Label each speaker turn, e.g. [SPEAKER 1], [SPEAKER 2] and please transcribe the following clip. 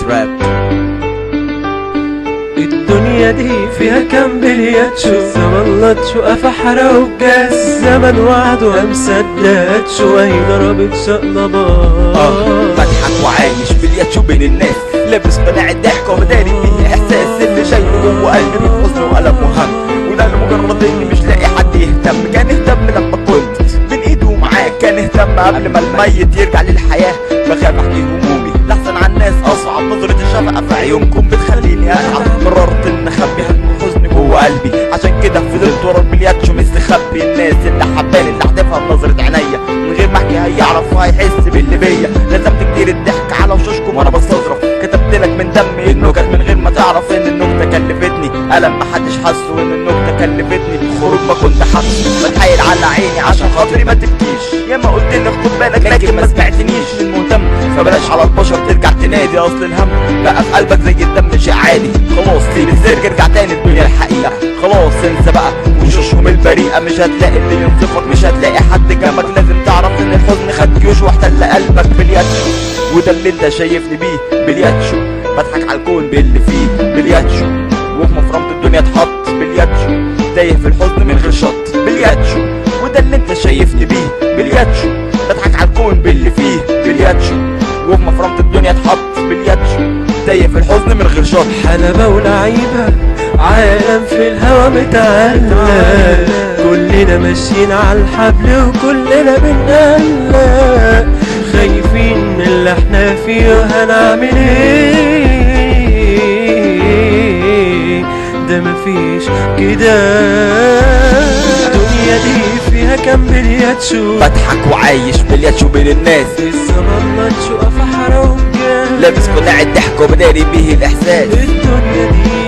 [SPEAKER 1] راب.
[SPEAKER 2] الدنيا دي فيها كام بلياتشو، زمن لاتشو أفحرة وجاز، زمن وعده مصدقتشو وهي ضربت شقلبات.
[SPEAKER 1] بضحك وعايش بلياتشو بين الناس، لابس قناع الضحك ومداري فيه احساس اللي شايفه جوه قلبي من حزن وألم وهم، وده لمجرد اني مش لاقي حد يهتم. كان اهتم لما كنت بين ايده ومعاه، كان اهتم قبل ما الميت يرجع للحياة. بخاف احكي همومي لحسن على الناس اصعب، نظرة الشفقة في عيونكم بتخليني اتعب. قررت ان اخبي حزن جوه قلبي، عشان كده فضلت ورا البلياتشو مستخبي. الناس اللي حباني اللي هتفهم نظرة عينيا من غير ما احكي هيعرف وهيحس باللي بيا. لازمت كتير الضحك على وشوشكم وانا بستظرف، كتبت لك من دمي النكت من غير ما تعرف ان النكتة كلفتني ألم محدش حاسه، ان النكتة كلفتني خروج ما كنت حاسه. بتحايل على عيني عشان خاطري ما تبكيش، ياما قلت لك خد بالك لكن ما سمعتنيش. المهتم فبلاش على البشر ترجع تنادي، اصل الهم بقى في قلبك زي الدم شيء عادي. خلاص سيب الزرق ارجع تاني الدنيا الحقيقة، خلاص انسى بقى وشوشهم البريئة. مش هتلاقي اللي ينصفك، مش هتلاقي حد جنبك. لازم تعرف ان الحزن خد جيوش واحتل قلبك بلياتشو، وده اللي انت شايفني بيه بلياتشو. بضحك على الكون باللي فيه بلياتشو، وفي مفرمة الدنيا اتحط بلياتشو. تايه في الحزن من غير شط بلياتشو، وده اللي انت شايفني بيه بلياتشو. بضحك على الكون باللي فيه بلياتشو، وفي مفرمة الدنيا اتحط بلياتشو. تايه في الحزن من غير شط.
[SPEAKER 2] حلبة ولعيبة عالم في الهوا متعلق، كلنا ماشيين على الحبل وكلنا بنقلق، خايفين من اللي احنا فيه وهنعمل ايه، ده مفيش كده. الدنيا دي فيها كام بلياتشو،
[SPEAKER 1] بضحك وعايش بلياتشو بين الناس،
[SPEAKER 2] الزمن لاتشو أفحرة وجاز،
[SPEAKER 1] لابس قناع الضحك وبداري بيه الاحساس.
[SPEAKER 2] الدنيا دي